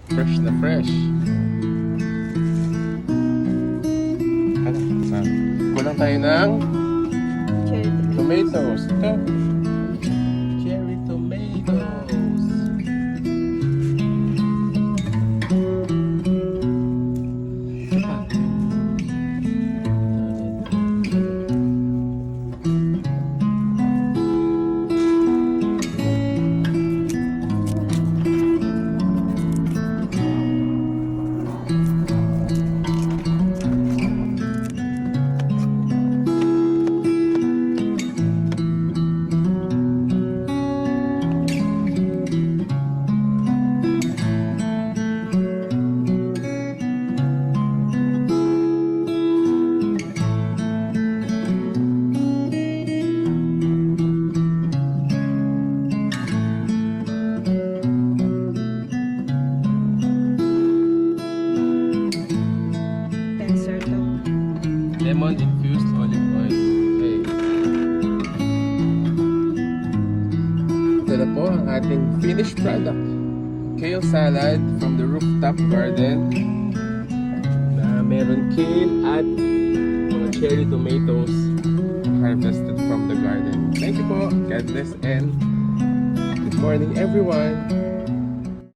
Fresh na fresh. Ano? Kulang tayo ng tomatoes. Ito. Cherry tomatoes. Lemon infused olive oil. Okay. Ito na po ang ating finished product. Kale salad from the rooftop garden. Na meron kale at mga cherry tomatoes harvested from the garden. Thank you po. God bless and good morning everyone.